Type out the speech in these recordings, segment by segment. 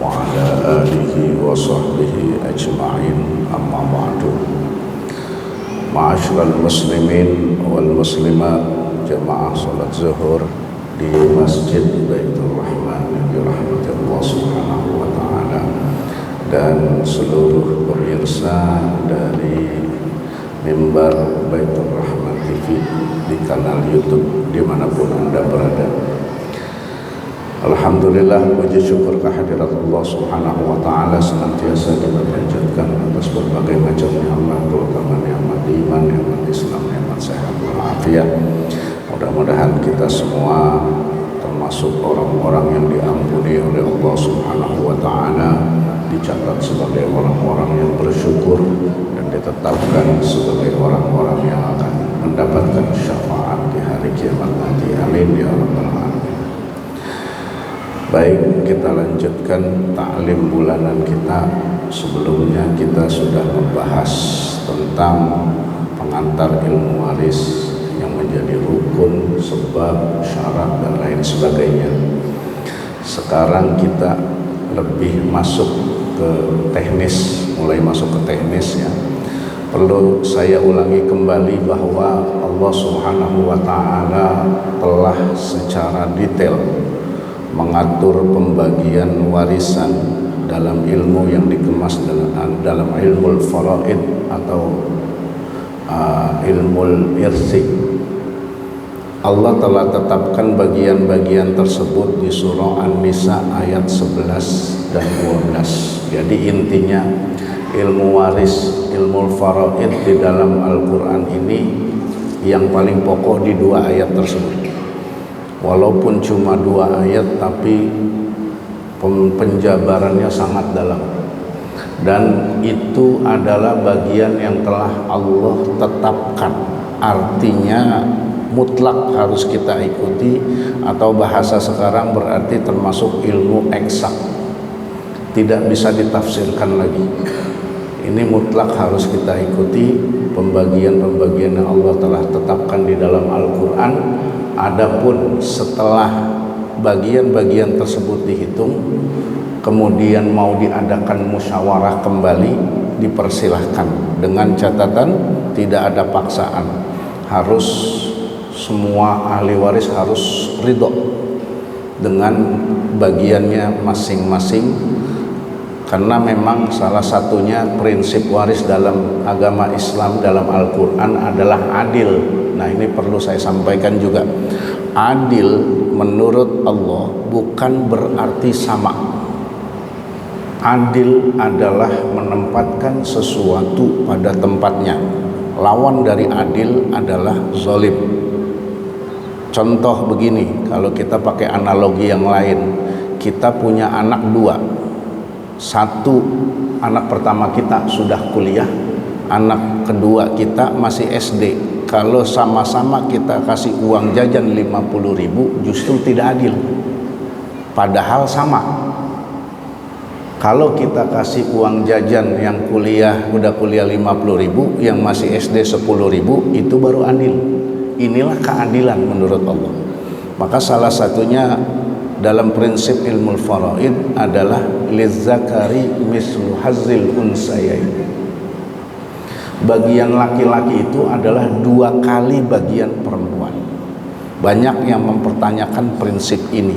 وعلى آله وصحبه أجمعين أما بعد معاشر المسلمين والمسلمات jamaah salat zuhur di Masjid Baitur Rahman di rahmat Allah Subhanahu wa taala dan seluruh pemirsa dari mimbar Baitur Rahman TV di kanal YouTube dimanapun Anda berada. Alhamdulillah, puji syukur kehadirat Allah Subhanahu wa taala senantiasa kita panjatkan atas berbagai macam nikmat, terutama nikmat iman, nikmat Islam, nikmat sehat walafiat. Mudah-mudahan kita semua termasuk orang-orang yang diampuni oleh Allah Subhanahu wa taala, dicatat sebagai orang-orang yang bersyukur dan ditetapkan sebagai orang-orang yang akan mendapatkan syafaat di hari kiamat nanti. Amin ya rabbal alamin. Baik, kita lanjutkan ta'lim bulanan kita. Sebelumnya kita sudah membahas tentang pengantar ilmu waris yang menjadi rukun, sebab, syarat, dan lain sebagainya. Sekarang kita lebih masuk ke teknis, mulai masuk ke teknis ya. Perlu saya ulangi kembali bahwa Allah Subhanahu wa taala telah secara detail mengatur pembagian warisan dalam ilmu yang dikemas dalam ilmu faraid atau ilmu irsi. Allah telah tetapkan bagian-bagian tersebut di surah An-Nisa ayat 11 dan 12. Jadi intinya ilmu waris, ilmu faraid di dalam Al-Quran ini yang paling pokok di dua ayat tersebut. Walaupun cuma dua ayat, tapi penjabarannya sangat dalam. Dan itu adalah bagian yang telah Allah tetapkan. Artinya mutlak harus kita ikuti, atau bahasa sekarang berarti termasuk ilmu eksak. Tidak bisa ditafsirkan lagi. Ini mutlak harus kita ikuti pembagian-pembagian yang Allah telah tetapkan di dalam Al-Quran. Adapun setelah bagian-bagian tersebut dihitung, kemudian mau diadakan musyawarah kembali, dipersilahkan dengan catatan tidak ada paksaan. Harus semua ahli waris harus ridho dengan bagiannya masing-masing, karena memang salah satunya prinsip waris dalam agama Islam dalam Al-Quran adalah adil. Nah, ini perlu saya sampaikan juga. Adil menurut Allah bukan berarti sama. Adil adalah menempatkan sesuatu pada tempatnya. Lawan dari adil adalah zalim. Contoh begini, kalau kita pakai analogi yang lain, kita punya anak dua. Satu, anak pertama kita sudah kuliah, anak kedua kita masih SD. Kalau sama-sama kita kasih uang jajan 50.000, justru tidak adil. Padahal sama. Kalau kita kasih uang jajan yang udah kuliah 50.000, yang masih SD 10.000, itu baru adil. Inilah keadilan menurut Allah. Maka salah satunya dalam prinsip ilmu faraid adalah lizzakari mislu hazzil unsayain. Bagian laki-laki itu adalah 2 kali bagian perempuan. Banyak yang mempertanyakan prinsip ini,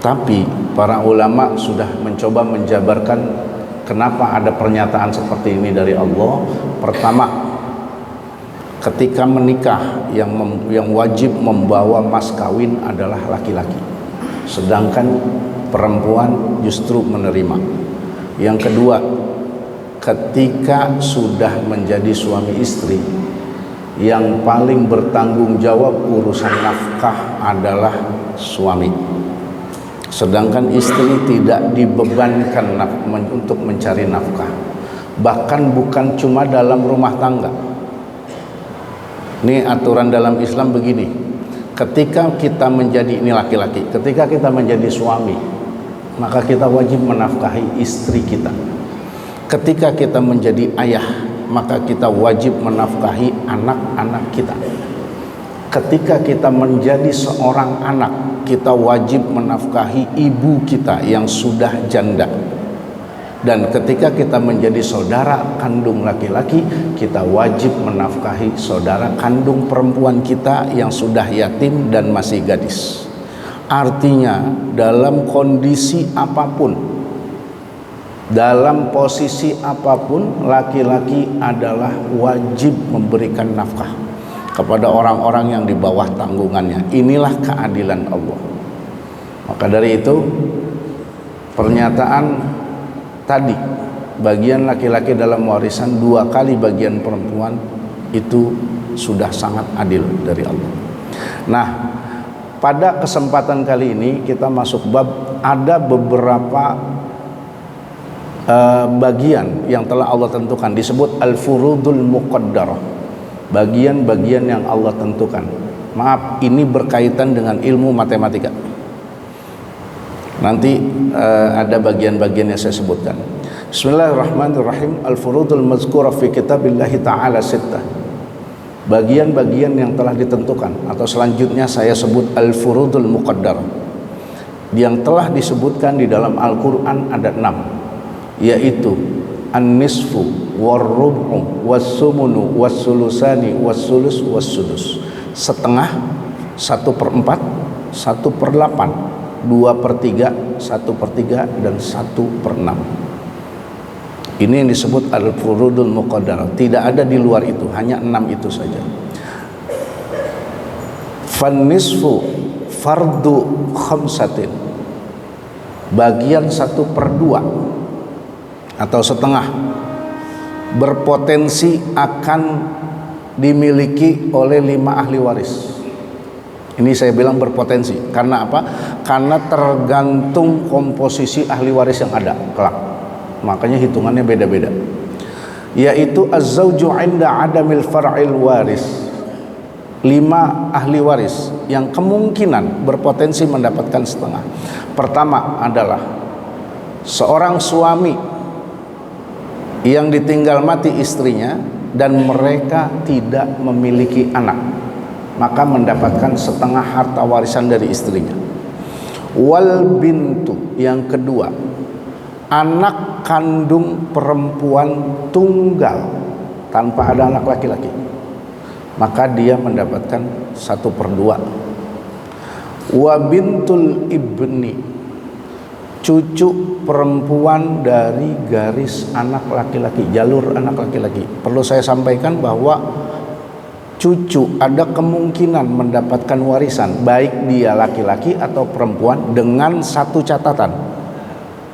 tapi para ulama sudah mencoba menjabarkan kenapa ada pernyataan seperti ini dari Allah. Pertama, ketika menikah yang wajib membawa mas kawin adalah laki-laki, sedangkan perempuan justru menerima. Yang kedua, ketika sudah menjadi suami istri, yang paling bertanggung jawab urusan nafkah adalah suami, sedangkan istri tidak dibebankan untuk mencari nafkah. Bahkan bukan cuma dalam rumah tangga. Ini aturan dalam Islam begini. Ketika kita menjadi, ini laki-laki, ketika kita menjadi suami, maka kita wajib menafkahi istri kita. Ketika kita menjadi ayah, maka kita wajib menafkahi anak-anak kita. Ketika kita menjadi seorang anak, kita wajib menafkahi ibu kita yang sudah janda. Dan ketika kita menjadi saudara kandung laki-laki, kita wajib menafkahi saudara kandung perempuan kita yang sudah yatim dan masih gadis. Artinya dalam kondisi apapun, dalam posisi apapun, laki-laki adalah wajib memberikan nafkah kepada orang-orang yang di bawah tanggungannya. Inilah keadilan Allah. Maka dari itu, pernyataan tadi, bagian laki-laki dalam warisan 2 kali bagian perempuan, itu sudah sangat adil dari Allah. Nah, pada kesempatan kali ini kita masuk bab, ada beberapa bagian yang telah Allah tentukan, disebut al-furudul muqaddarah, bagian-bagian yang Allah tentukan. Maaf, ini berkaitan dengan ilmu matematika. Nanti ada bagian-bagian yang saya sebutkan. Bismillahirrahmanirrahim. Al-furudul mazkurah fi kitabillahi ta'ala sittah. Bagian-bagian yang telah ditentukan, atau selanjutnya saya sebut al-furudul muqaddarah, yang telah disebutkan di dalam Al-Quran ada 6, yaitu an-nisfu war-rub'u was-sumunu was-sulusani was-sulus was-sudus. Setengah, 1/4, 1/8, 2/3, 1/3, dan 1/6. Ini yang disebut al-furudul muqaddarah. Tidak ada di luar itu, hanya 6 itu saja. Fan-nisfu fardu khamsatin. Bagian 1/2 atau setengah berpotensi akan dimiliki oleh 5 ahli waris. Ini saya bilang berpotensi. Karena apa? Karena tergantung komposisi ahli waris yang ada kelak. Makanya hitungannya beda-beda. Yaitu az-zawju 'inda 'adamil far'il waris. 5 ahli waris yang kemungkinan berpotensi mendapatkan setengah. Pertama adalah seorang suami yang ditinggal mati istrinya dan mereka tidak memiliki anak, maka mendapatkan setengah harta warisan dari istrinya. Wal bintu, yang kedua, anak kandung perempuan tunggal tanpa ada anak laki-laki, maka dia mendapatkan 1/2. Wa bintul ibni, cucu perempuan dari garis anak laki-laki, jalur anak laki-laki. Perlu saya sampaikan bahwa cucu ada kemungkinan mendapatkan warisan, baik dia laki-laki atau perempuan, dengan satu catatan,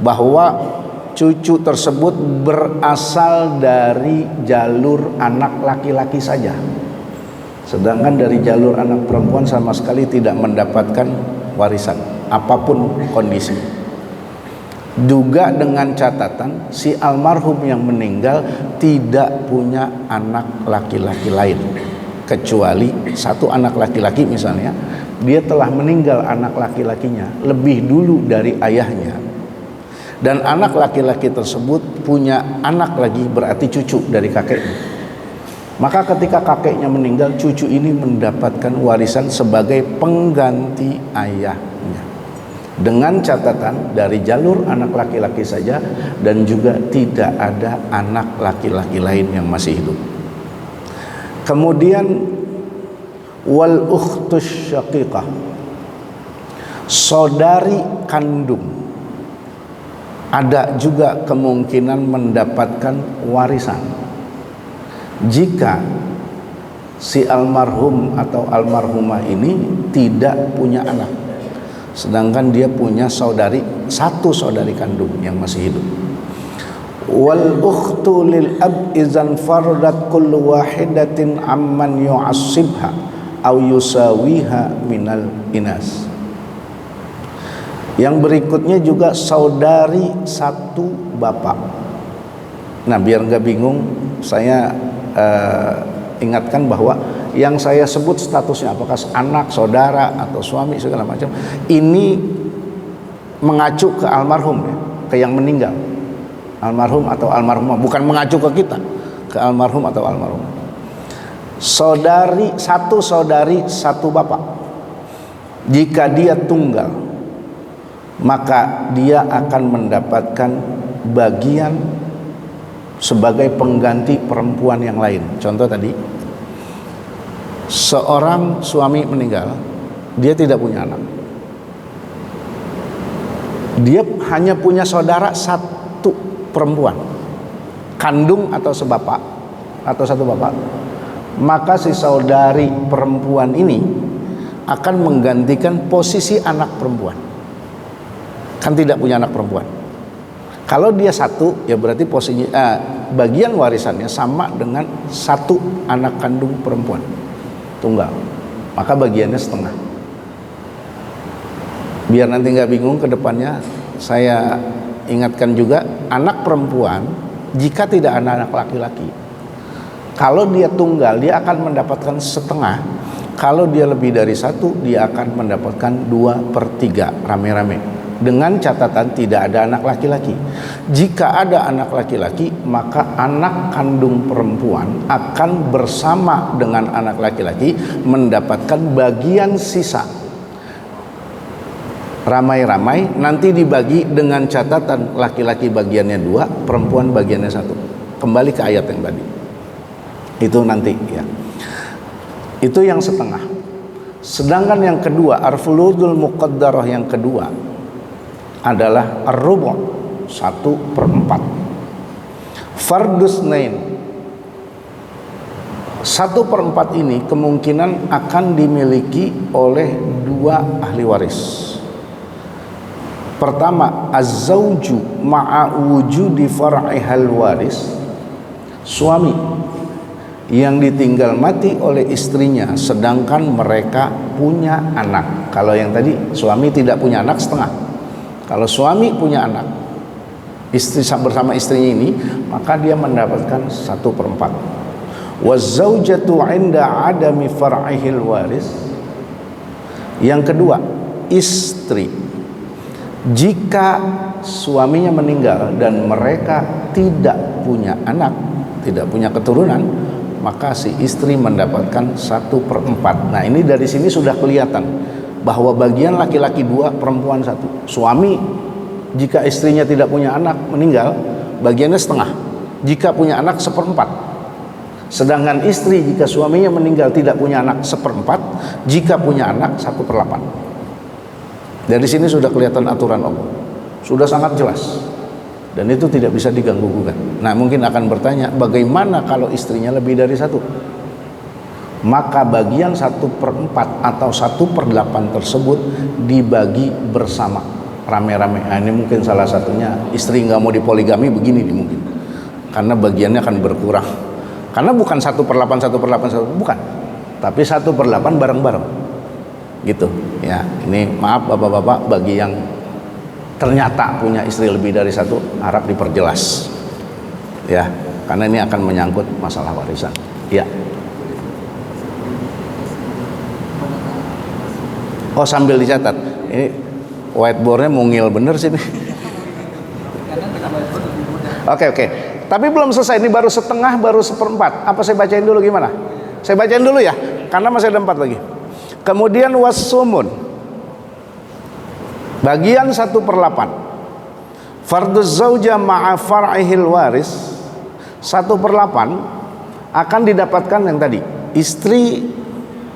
bahwa cucu tersebut berasal dari jalur anak laki-laki saja, sedangkan dari jalur anak perempuan sama sekali tidak mendapatkan warisan apapun kondisi. Juga dengan catatan si almarhum yang meninggal tidak punya anak laki-laki lain, kecuali 1 anak laki-laki misalnya, dia telah meninggal anak laki-lakinya lebih dulu dari ayahnya, dan anak laki-laki tersebut punya anak lagi, berarti cucu dari kakeknya. Maka ketika kakeknya meninggal, cucu ini mendapatkan warisan sebagai pengganti ayahnya, dengan catatan dari jalur anak laki-laki saja, dan juga tidak ada anak laki-laki lain yang masih hidup. Kemudian wal ukhtus syaqiqah, saudari kandung, ada juga kemungkinan mendapatkan warisan jika si almarhum atau almarhumah ini tidak punya anak, sedangkan dia punya saudari, 1 saudari kandung yang masih hidup. Wal ukhtu lil ab izan faradat kullu wahidatin amman yu'assibha aw yusawiha minal inas. Yang berikutnya juga saudari 1 bapak. Nah, biar nggak bingung, saya ingatkan bahwa yang saya sebut statusnya apakah anak, saudara, atau suami segala macam, ini mengacu ke almarhum, ya, ke yang meninggal, almarhum atau almarhumah, bukan mengacu ke kita, ke almarhum atau almarhumah. Saudari 1 saudari 1 bapak, Jika dia tunggal, maka dia akan mendapatkan bagian sebagai pengganti perempuan yang lain. Contoh tadi, seorang suami meninggal, dia tidak punya anak, dia hanya punya saudara satu perempuan, kandung atau sebapak atau satu bapak, maka si saudari perempuan ini akan menggantikan posisi anak perempuan. Kan tidak punya anak perempuan. Kalau dia satu, ya berarti posisinya bagian warisannya sama dengan satu anak kandung perempuan tunggal, maka bagiannya setengah. Biar nanti nggak bingung ke depannya, saya ingatkan juga, anak perempuan jika tidak ada anak laki-laki, kalau dia tunggal dia akan mendapatkan setengah. Kalau dia lebih dari satu, dia akan mendapatkan 2/3 rame-rame, dengan catatan tidak ada anak laki-laki. Jika ada anak laki-laki, maka anak kandung perempuan akan bersama dengan anak laki-laki mendapatkan bagian sisa. Ramai-ramai nanti dibagi dengan catatan laki-laki bagiannya 2, perempuan bagiannya 1. Kembali ke ayat yang tadi. Itu nanti ya. Itu yang setengah. Sedangkan yang kedua, ar-furudul muqaddarah yang kedua adalah ar-rubu', 1/4. Fardus nain, 1/4 ini kemungkinan akan dimiliki oleh 2 ahli waris. Pertama, az-zawju ma'a wujudi far'ihal waris, suami yang ditinggal mati oleh istrinya sedangkan mereka punya anak. Kalau yang tadi suami tidak punya anak, setengah. Kalau suami punya anak, istri bersama istrinya ini, maka dia mendapatkan 1/4. Waz-zaujatu 'inda 'adami far'ihil waris. Yang kedua, istri jika suaminya meninggal dan mereka tidak punya anak, tidak punya keturunan, maka si istri mendapatkan 1/4. Nah, ini dari sini sudah kelihatan bahwa bagian laki-laki 2, perempuan 1. Suami jika istrinya tidak punya anak meninggal, bagiannya setengah. Jika punya anak 1/4. Sedangkan istri jika suaminya meninggal tidak punya anak 1/4, jika punya anak 1/8. Dari sini sudah kelihatan aturan Allah, sudah sangat jelas. Dan itu tidak bisa diganggu-gugat. Nah, mungkin akan bertanya, bagaimana kalau istrinya lebih dari 1? Maka bagian 1/4 atau 1/8 tersebut dibagi bersama, rame-rame. Nah, ini mungkin salah satunya istri nggak mau dipoligami begini nih mungkin, karena bagiannya akan berkurang. Karena bukan 1/8, 1/8, bukan, tapi 1/8 bareng-bareng, gitu. Ya, ini maaf bapak-bapak bagi yang ternyata punya istri lebih dari 1, harap diperjelas ya, karena ini akan menyangkut masalah warisan ya. Oh, sambil dicatat, ini whiteboardnya mungil bener sih nih. Oke, tapi belum selesai, ini baru setengah, baru 1/4. Apa saya bacain dulu gimana? Saya bacain dulu ya, karena masih ada 4 lagi. Kemudian was-sumun, bagian 1/8. Farduz zauja ma'a far'ihil waris, 1/8 akan didapatkan yang tadi, istri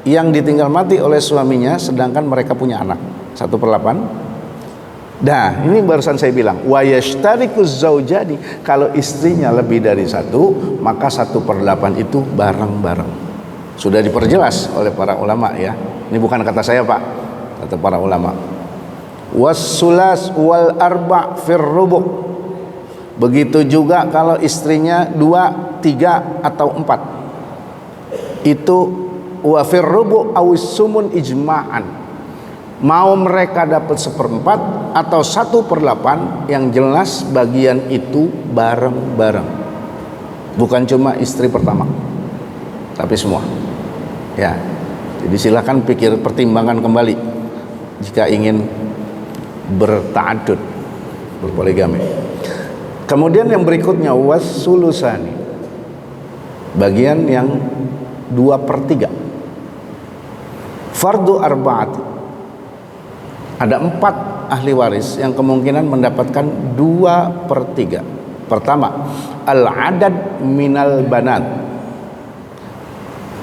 yang ditinggal mati oleh suaminya sedangkan mereka punya anak, 1/8. Nah, ini barusan saya bilang, wa yashtarikuz zaujani, kalau istrinya lebih dari 1, maka 1/8 itu bareng-bareng. Sudah diperjelas oleh para ulama ya. Ini bukan kata saya, Pak, kata para ulama. Was-sulas wal arba' fir rubu'. Begitu juga kalau istrinya 2, 3 atau 4. Itu wa fir rubu' awis sumun ijma'an. Mau mereka dapat 1/4 atau 1/8, yang jelas bagian itu bareng-bareng. Bukan cuma istri pertama, tapi semua. Ya. Jadi silakan pikir, pertimbangkan kembali jika ingin berta'addud, berpoligami. Kemudian yang berikutnya was-sulusani, bagian yang 2/3. Fardu arba'at, Ada 4 ahli waris yang kemungkinan mendapatkan 2/3. Pertama, al-adad minal banat,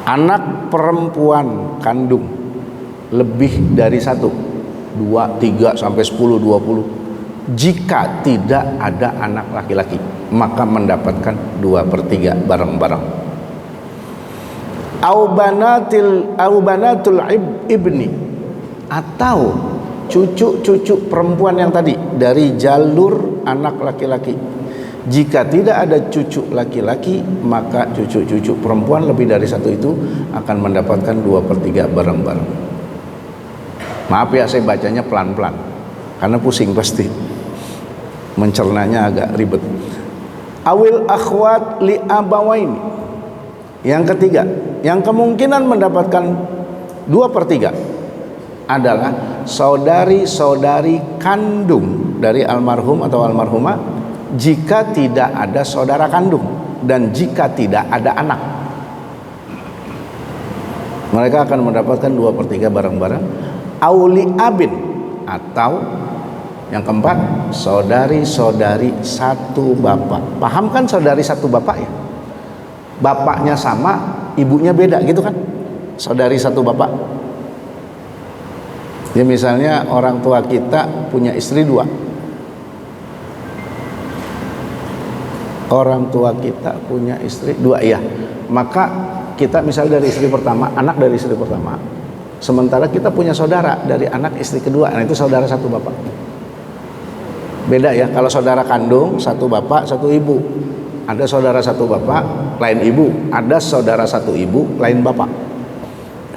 anak perempuan kandung lebih dari 1, 2, 3 sampai 10, 20. Jika tidak ada anak laki-laki, maka mendapatkan 2/3 bareng-bareng. Au banatul ibni, atau cucu-cucu perempuan yang tadi dari jalur anak laki-laki. Jika tidak ada cucu laki-laki, maka cucu-cucu perempuan lebih dari 1 itu akan mendapatkan 2/3 bareng-bareng. Maaf ya, saya bacanya pelan-pelan karena pusing pasti, mencernanya agak ribet. Awil akhwat li abawain, yang ketiga yang kemungkinan mendapatkan 2/3 adalah saudari-saudari kandung dari almarhum atau almarhumah jika tidak ada saudara kandung dan jika tidak ada anak. Mereka akan mendapatkan 2/3 bareng-bareng. Auli abin, atau yang keempat, saudari-saudari satu bapak. Paham kan saudari satu bapak ya? Bapaknya sama, ibunya beda gitu kan? Saudari satu bapak. Ya misalnya orang tua kita punya istri 2. Orang tua kita punya istri 2 ya. Maka kita misalnya dari istri pertama, anak dari istri pertama. Sementara kita punya saudara dari anak istri kedua. Nah itu saudara satu bapak. Beda ya, kalau saudara kandung satu bapak satu ibu. Ada saudara satu bapak lain ibu, ada saudara satu ibu lain bapak.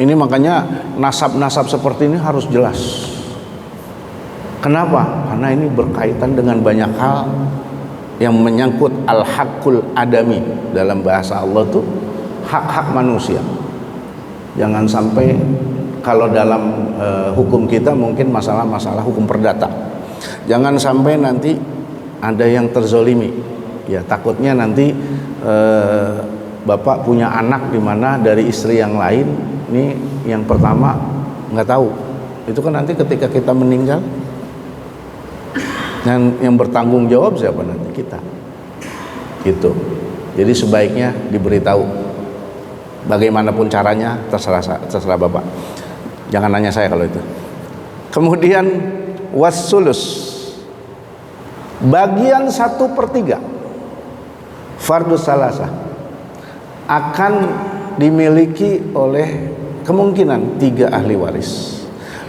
Ini makanya nasab-nasab seperti ini harus jelas. Kenapa? Karena ini berkaitan dengan banyak hal yang menyangkut al-haqqul adami. Dalam bahasa Allah tuh hak-hak manusia. Jangan sampai, kalau dalam hukum kita mungkin masalah-masalah hukum perdata, jangan sampai nanti ada yang terzolimi. Ya takutnya nanti bapak punya anak di mana dari istri yang lain. Ini yang pertama nggak tahu. Itu kan nanti ketika kita meninggal, yang bertanggung jawab siapa nanti? Kita. Gitu. Jadi sebaiknya diberitahu. Bagaimanapun caranya terserah bapak. Jangan nanya saya kalau itu. Kemudian wassulus, bagian 1/3 fardus salasah akan dimiliki oleh kemungkinan 3 ahli waris.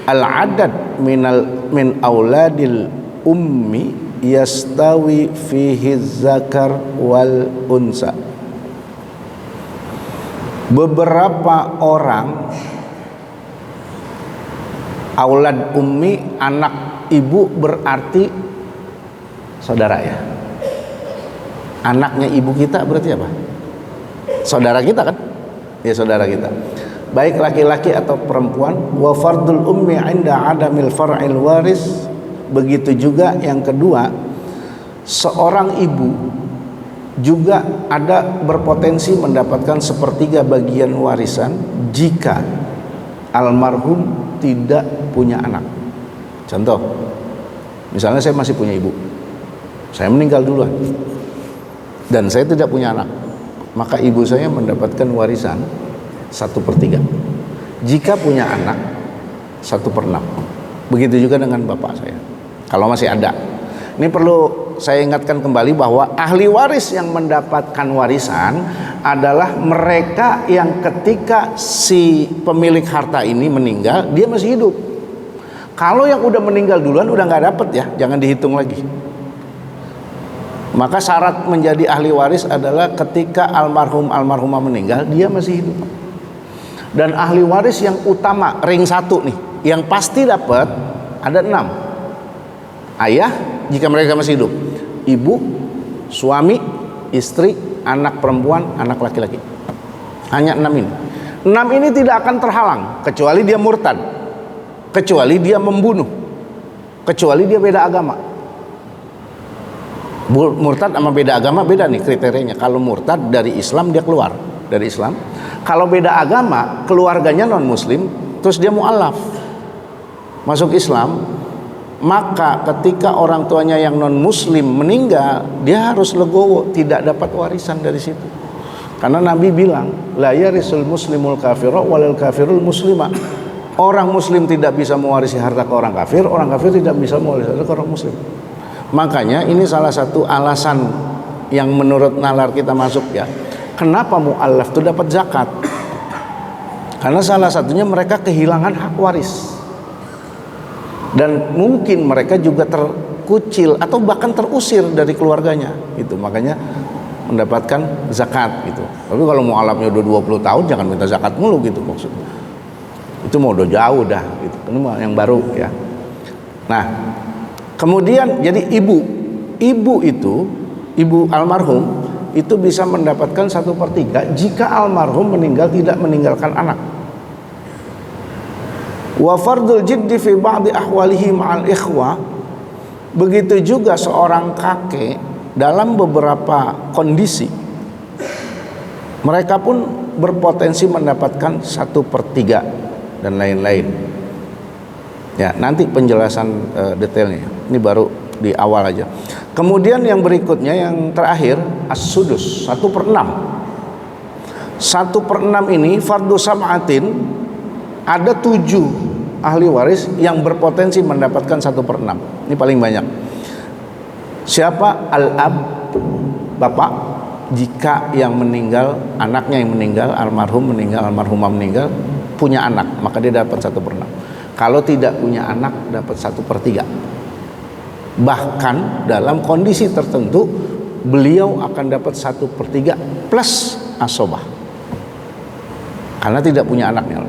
Al-adad min auladil ummi yastawi fihi zakar wal unsa. Beberapa orang aulad ummi, anak ibu, berarti saudara ya. Anaknya ibu kita berarti apa? Saudara kita kan? Ya saudara kita. Baik laki-laki atau perempuan. Wa fardul ummi 'inda 'adamil far'il waris. Begitu juga yang kedua, seorang ibu juga ada berpotensi mendapatkan 1/3 bagian warisan jika almarhum tidak punya anak. Contoh, misalnya saya masih punya ibu, saya meninggal duluan dan saya tidak punya anak, maka ibu saya mendapatkan warisan 1/3. Jika punya anak 1/6. Begitu juga dengan bapak saya kalau masih ada. Ini perlu saya ingatkan kembali bahwa ahli waris yang mendapatkan warisan adalah mereka yang ketika si pemilik harta ini meninggal, dia masih hidup. Kalau yang udah meninggal duluan udah nggak dapet ya, jangan dihitung lagi. Maka syarat menjadi ahli waris adalah ketika almarhumah meninggal, dia masih hidup. Dan ahli waris yang utama, ring 1 nih, yang pasti dapat ada 6. Ayah jika mereka masih hidup, ibu, suami, istri, anak perempuan, anak laki-laki. Hanya 6 ini. 6 ini tidak akan terhalang kecuali dia murtad, kecuali dia membunuh, kecuali dia beda agama. Murtad sama beda agama beda nih kriterianya. Kalau murtad dari Islam, dia keluar dari Islam. Kalau beda agama, keluarganya non muslim, terus dia mu'alaf masuk Islam, maka ketika orang tuanya yang non muslim meninggal, dia harus legowo, tidak dapat warisan dari situ. Karena Nabi bilang, la yarisul muslimul kafira walil kafirul muslima. Orang muslim tidak bisa mewarisi harta ke orang kafir tidak bisa mewarisi harta ke orang muslim. Makanya ini salah satu alasan yang menurut nalar kita masuk ya. Kenapa mu'allaf itu dapat zakat? Karena salah satunya mereka kehilangan hak waris. Dan mungkin mereka juga terkucil atau bahkan terusir dari keluarganya gitu. Makanya mendapatkan zakat gitu. Tapi kalau mu'allafnya udah 20 tahun jangan minta zakat mulu gitu maksudnya. Itu mau udah jauh dah gitu. Ini yang baru ya. Nah, kemudian jadi ibu almarhum itu bisa mendapatkan 1/3 jika almarhum meninggal tidak meninggalkan anak. Wa fardul jiddi fi ba'di ahwalihi ma'al ikhwa. Begitu juga seorang kakek dalam beberapa kondisi mereka pun berpotensi mendapatkan 1/3 dan lain-lain. Ya, nanti penjelasan detailnya. Ini baru di awal aja. Kemudian yang berikutnya yang terakhir as-sudus 1/6. 1/6 ini fardu sam'atin, ada 7 ahli waris yang berpotensi mendapatkan 1/6. Ini paling banyak. Siapa? Al-ab, bapak. Jika yang meninggal, anaknya yang meninggal, almarhum meninggal, almarhumah meninggal, punya anak, maka dia dapat 1/6. Kalau tidak punya anak, dapat 1/3. Bahkan dalam kondisi tertentu beliau akan dapat 1/3 plus asobah karena tidak punya anaknya.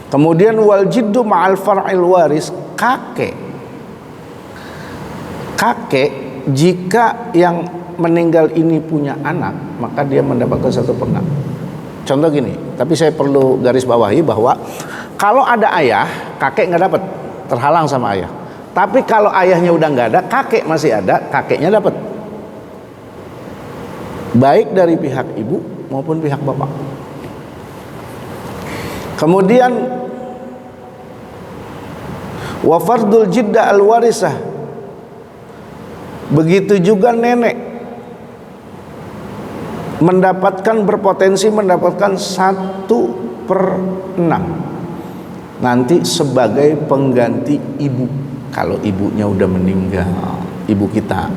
Kemudian wal jiddu ma'al far'il waris, kakek jika yang meninggal ini punya anak, maka dia mendapatkan 1/6. Contoh gini, tapi saya perlu garis bawahi bahwa kalau ada ayah, kakek nggak dapat, terhalang sama ayah. Tapi kalau ayahnya udah nggak ada, kakek masih ada, kakeknya dapat. Baik dari pihak ibu maupun pihak bapak. Kemudian wa fardul jidda al warisah. Begitu juga nenek berpotensi mendapatkan 1/6. Nanti sebagai pengganti ibu. Kalau ibunya udah meninggal, ibu kita,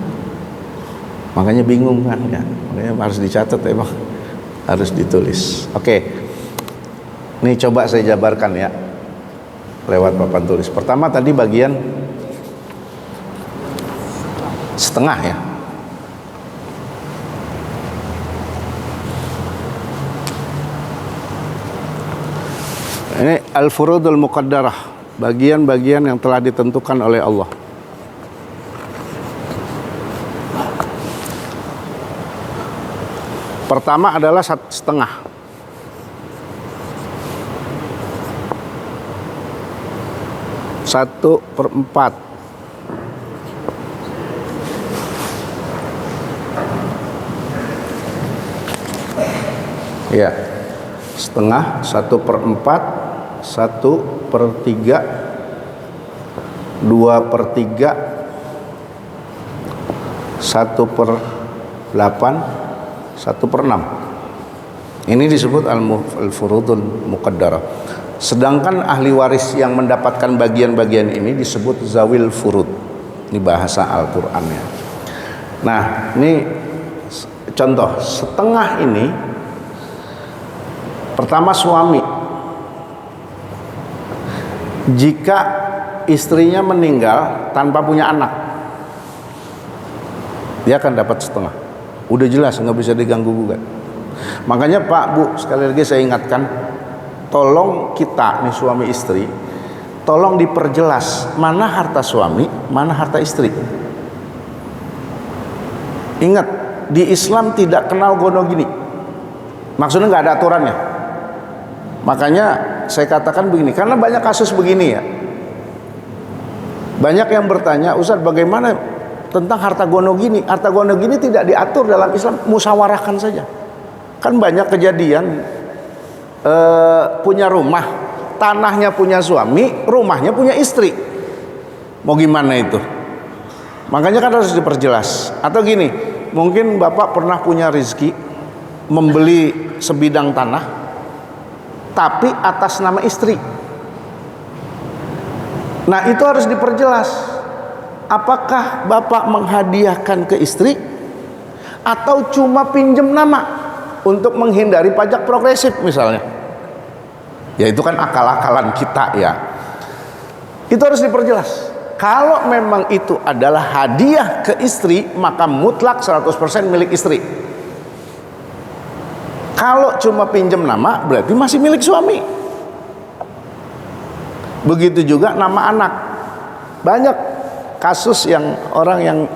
makanya bingung kan ya, makanya harus dicatat emang, harus ditulis. Oke, ini coba saya jabarkan ya lewat papan tulis. Pertama tadi bagian setengah ya. Ini al-furudul muqaddarah, bagian-bagian yang telah ditentukan oleh Allah. Pertama adalah 1/2. Satu per 4. Ya, setengah, 1/4, 1/3, 2/3, 1/8, 1/6. Ini disebut al-furudul muqaddarah. Sedangkan ahli waris yang mendapatkan bagian-bagian ini disebut zawil furud. Ini bahasa Al-Qur'annya. Nah, ini contoh setengah ini. Pertama suami, jika istrinya meninggal tanpa punya anak, dia akan dapat setengah. Udah jelas, nggak bisa diganggu gugat. Makanya Pak Bu, sekali lagi saya ingatkan, tolong kita nih suami istri, tolong diperjelas mana harta suami, mana harta istri. Ingat, di Islam tidak kenal gonogini. Maksudnya nggak ada aturannya. Makanya saya katakan begini, karena banyak kasus begini ya. Banyak yang bertanya, Ustaz bagaimana tentang harta gonogini? Harta gonogini tidak diatur dalam Islam, musyawarahkan saja. Kan banyak kejadian punya rumah, tanahnya punya suami, rumahnya punya istri. Mau gimana itu? Makanya kan harus diperjelas. Atau gini, mungkin bapak pernah punya rezeki membeli sebidang tanah, tapi atas nama istri. Nah itu harus diperjelas. Apakah bapak menghadiahkan ke istri atau cuma pinjem nama untuk menghindari pajak progresif misalnya? Ya itu kan akal-akalan kita ya. Itu harus diperjelas. Kalau memang itu adalah hadiah ke istri, maka mutlak 100% milik istri. Kalau cuma pinjam nama, berarti masih milik suami. Begitu juga nama anak. Banyak kasus yang orang yang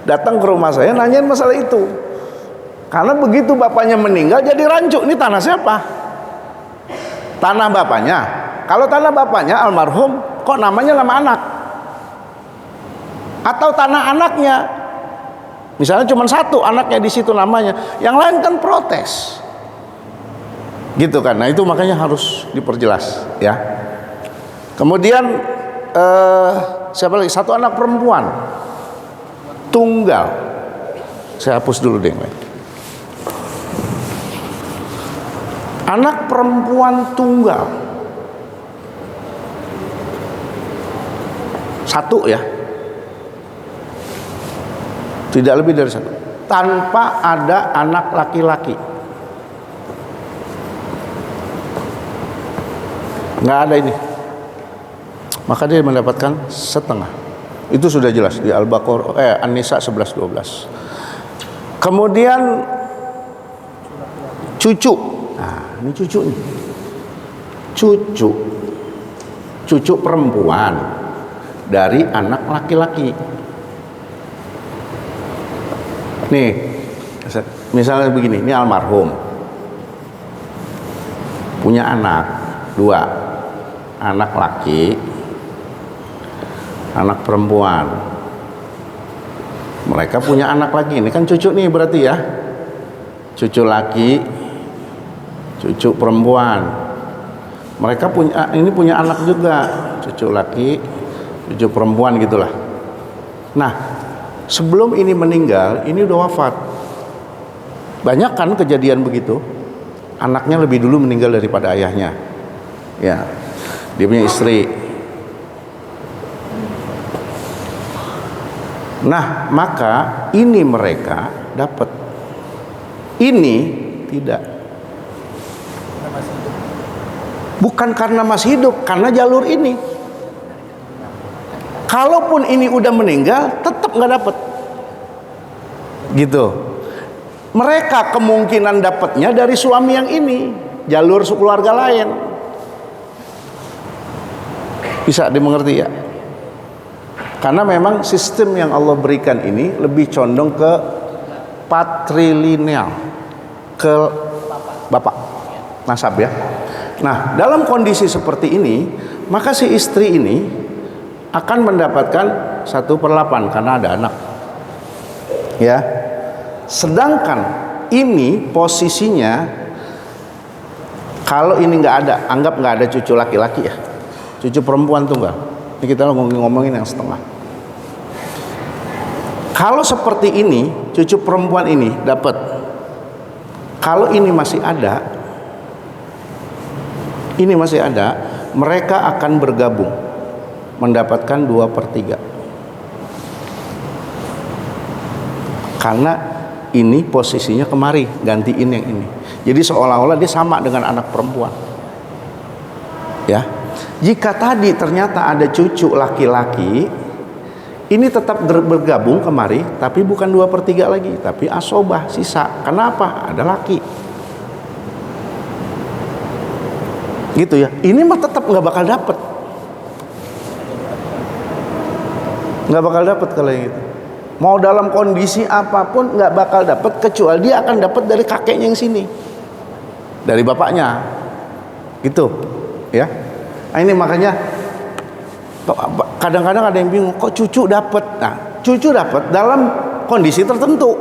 datang ke rumah saya nanyain masalah itu. Karena begitu bapaknya meninggal jadi rancu. Ini tanah siapa? Tanah bapaknya. Kalau tanah bapaknya almarhum, kok namanya nama anak? Atau tanah anaknya, misalnya cuma satu anaknya di situ namanya, yang lain kan protes, gitu kan? Nah itu makanya harus diperjelas, ya. Kemudian siapa lagi? Satu anak perempuan tunggal. Saya hapus dulu deh. Anak perempuan tunggal satu ya. Tidak lebih dari satu, tanpa ada anak laki-laki, nggak ada ini, maka dia mendapatkan setengah. Itu sudah jelas di Al-Baqarah, An-Nisa 11-12. Kemudian cucu, nah ini cucu nih, cucu perempuan dari anak laki-laki. Nih, misalnya begini, ini almarhum punya anak 2, anak laki, anak perempuan. Mereka punya anak lagi, ini kan cucu nih berarti ya, cucu laki, cucu perempuan. Mereka punya anak juga, cucu laki, cucu perempuan gitulah. Nah sebelum ini meninggal, ini udah wafat. Banyak kan kejadian begitu, anaknya lebih dulu meninggal daripada ayahnya. Ya, dia punya istri. Nah, maka ini mereka dapat, ini tidak. Bukan karena masih hidup, karena jalur ini. Kalaupun ini udah meninggal, tetap nggak dapat, gitu. Mereka kemungkinan dapatnya dari suami yang ini, jalur keluarga lain. Bisa dimengerti ya? Karena memang sistem yang Allah berikan ini lebih condong ke patrilineal, ke bapak, nasab ya. Nah, dalam kondisi seperti ini, maka si istri ini akan mendapatkan 1/8 karena ada anak, ya. Sedangkan ini posisinya, kalau ini nggak ada, anggap nggak ada cucu laki-laki ya, cucu perempuan tunggal. Ini kita ngomongin yang setengah. Kalau seperti ini, cucu perempuan ini dapat. Kalau ini masih ada, mereka akan bergabung mendapatkan 2/3, karena ini posisinya kemari, gantiin yang ini. Jadi seolah-olah dia sama dengan anak perempuan, ya. Jika tadi ternyata ada cucu laki-laki, ini tetap bergabung kemari, tapi bukan 2/3 lagi, tapi asobah, sisa. Kenapa? Ada laki, gitu ya. Ini mah tetap nggak bakal dapet. Nggak bakal dapat kalau yang itu. Mau dalam kondisi apapun nggak bakal dapat, kecuali dia akan dapat dari kakeknya yang sini, dari bapaknya, gitu, ya. Nah, ini makanya kadang-kadang ada yang bingung, kok cucu dapat? Nah, cucu dapat dalam kondisi tertentu.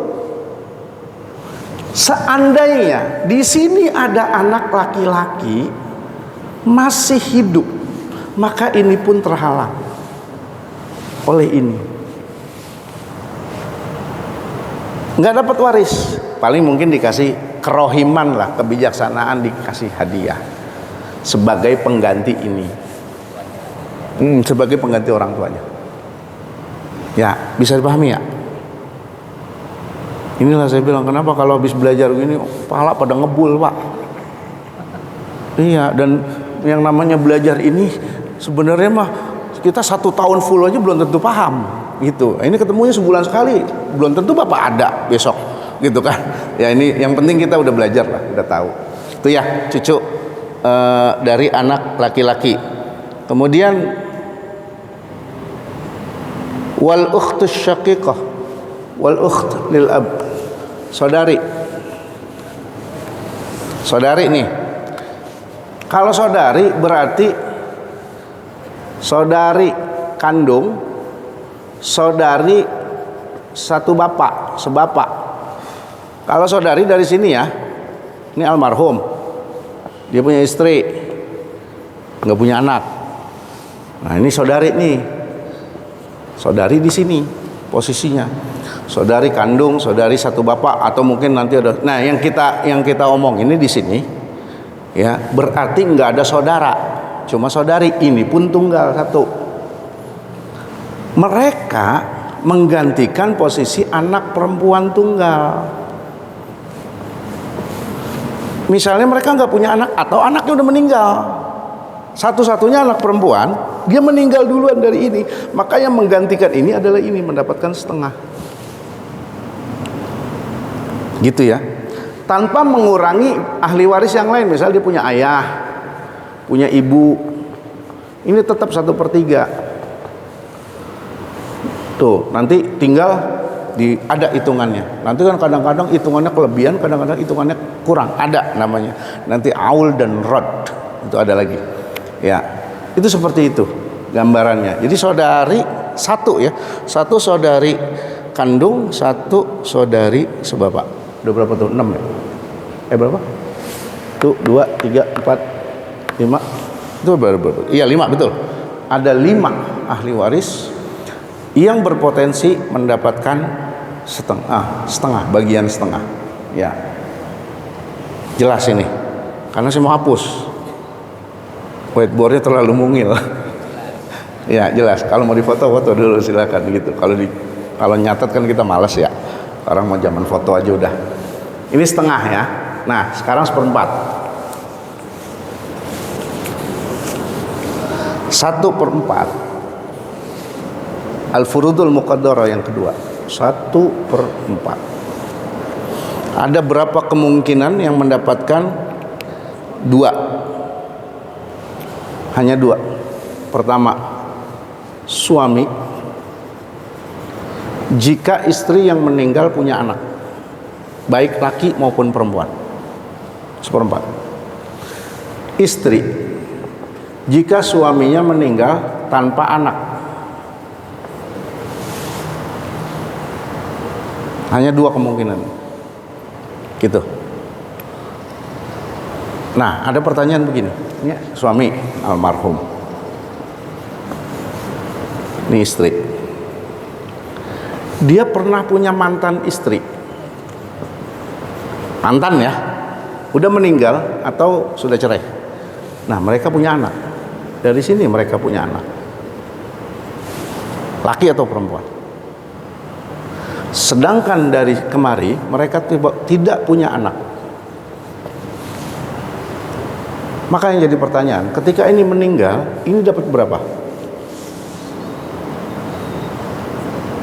Seandainya di sini ada anak laki-laki masih hidup, maka ini pun terhalang. oleh ini. Nggak dapat waris, paling mungkin dikasih kerohiman lah, kebijaksanaan, dikasih hadiah sebagai pengganti ini, sebagai pengganti orang tuanya. Ya, bisa dipahami ya? Inilah saya bilang, kenapa kalau habis belajar gini pala pada ngebul, Pak. Iya, dan yang namanya belajar ini sebenarnya mah kita 1 tahun full aja belum tentu paham gitu. Ini ketemunya sebulan sekali, belum tentu Bapak ada besok gitu kan. Ya ini yang penting kita udah belajar lah, udah tahu. Itu ya cucu dari anak laki-laki. Kemudian wal ukhtus syaqiqah wal ukht lil ab. Saudari nih, kalau saudari berarti saudari kandung, saudari satu bapak, sebapak. Kalau saudari dari sini ya, ini almarhum, dia punya istri, nggak punya anak. Nah ini saudari nih, saudari di sini posisinya, saudari kandung, saudari satu bapak, atau mungkin nanti ada. Nah yang kita omong ini di sini, ya berarti nggak ada saudara, cuma saudari. Ini pun tunggal satu. Mereka menggantikan posisi anak perempuan tunggal. Misalnya mereka nggak punya anak atau anaknya udah meninggal, satu-satunya anak perempuan, dia meninggal duluan dari ini, maka yang menggantikan ini adalah ini, mendapatkan setengah. Gitu ya, tanpa mengurangi ahli waris yang lain. Misalnya dia punya ayah, punya ibu, ini tetap 1/3. Tuh nanti tinggal ada hitungannya. Nanti kan kadang-kadang hitungannya kelebihan, kadang-kadang hitungannya kurang. Ada namanya. Nanti aul dan rod itu ada lagi. Ya, itu seperti itu gambarannya. Jadi saudari satu ya, satu saudari kandung, satu saudari sebapak. Udah berapa tuh? 6 ya? Berapa? Tuh 2, 3, 4, 5. Itu berapa? Iya 5 betul. Ada 5 ahli waris yang berpotensi mendapatkan setengah, bagian setengah. Ya, jelas ini. Karena saya mau hapus, whiteboardnya terlalu mungil. Ya jelas. Kalau mau difoto-foto dulu silakan gitu. Kalau nyatet kan kita malas ya. Sekarang mau zaman foto aja udah. Ini setengah ya. Nah sekarang 1/4. 1/4. Al-furudul muqaddarah yang kedua, 1/4. Ada berapa kemungkinan yang mendapatkan 2? Hanya 2. Pertama, suami jika istri yang meninggal punya anak, baik laki maupun perempuan, 1/4. Istri jika suaminya meninggal tanpa anak, hanya 2 kemungkinan. Gitu. Nah, ada pertanyaan begini. Ini suami almarhum. Ini istri. Dia pernah punya mantan istri. Mantan ya. Udah meninggal atau sudah cerai. Nah, mereka punya anak. Dari sini mereka punya anak. Laki atau perempuan. Sedangkan dari kemari mereka tidak punya anak. Maka yang jadi pertanyaan, ketika ini meninggal, ini dapat berapa?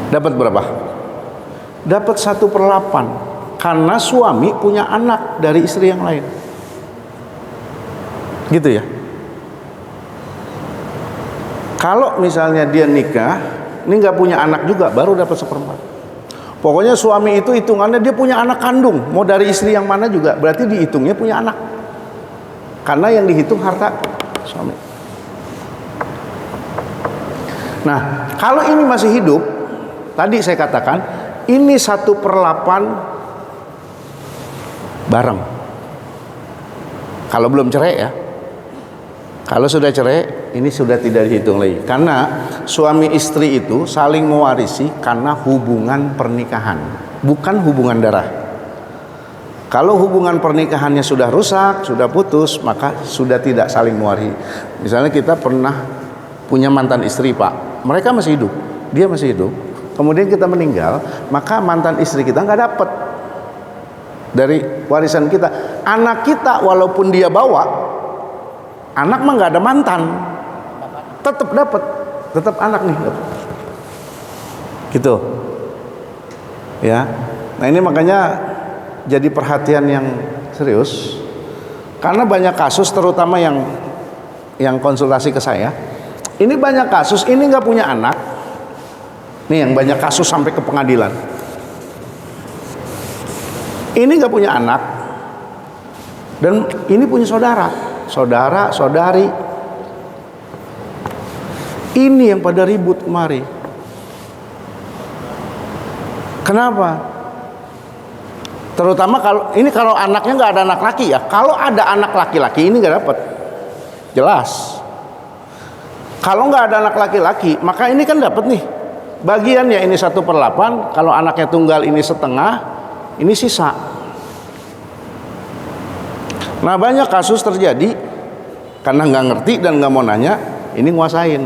Dapat berapa? Dapat 1/8. Karena suami punya anak dari istri yang lain. Gitu ya. Kalau misalnya dia nikah, ini nggak punya anak juga, baru dapat 1/4. Pokoknya suami itu hitungannya dia punya anak kandung, mau dari istri yang mana juga, berarti dihitungnya punya anak. Karena yang dihitung harta suami. Nah, kalau ini masih hidup, tadi saya katakan ini 1/8 bareng. Kalau belum cerai ya. Kalau sudah cerai, ini sudah tidak dihitung lagi. Karena suami istri itu saling mewarisi karena hubungan pernikahan, bukan hubungan darah. Kalau hubungan pernikahannya sudah rusak, sudah putus, maka sudah tidak saling mewarisi. Misalnya kita pernah punya mantan istri, Pak. Mereka masih hidup, dia masih hidup. Kemudian kita meninggal, maka mantan istri kita nggak dapat dari warisan kita. Anak kita walaupun dia bawa, anak mah nggak ada mantan, tetap dapat, tetap anak nih dapat. Gitu, ya. Nah ini makanya jadi perhatian yang serius, karena banyak kasus, terutama yang konsultasi ke saya. Ini banyak kasus, ini nggak punya anak, nih yang banyak kasus sampai ke pengadilan. Ini nggak punya anak, dan ini punya saudara, saudari. Ini yang pada ribut kemari. Kenapa? Terutama kalau anaknya nggak ada anak laki ya. Kalau ada anak laki-laki ini nggak dapat, jelas. Kalau nggak ada anak laki-laki, maka ini kan dapat nih. Bagiannya ini 1/8. Kalau anaknya tunggal ini setengah, ini sisa. Nah banyak kasus terjadi karena nggak ngerti dan nggak mau nanya, ini nguasain,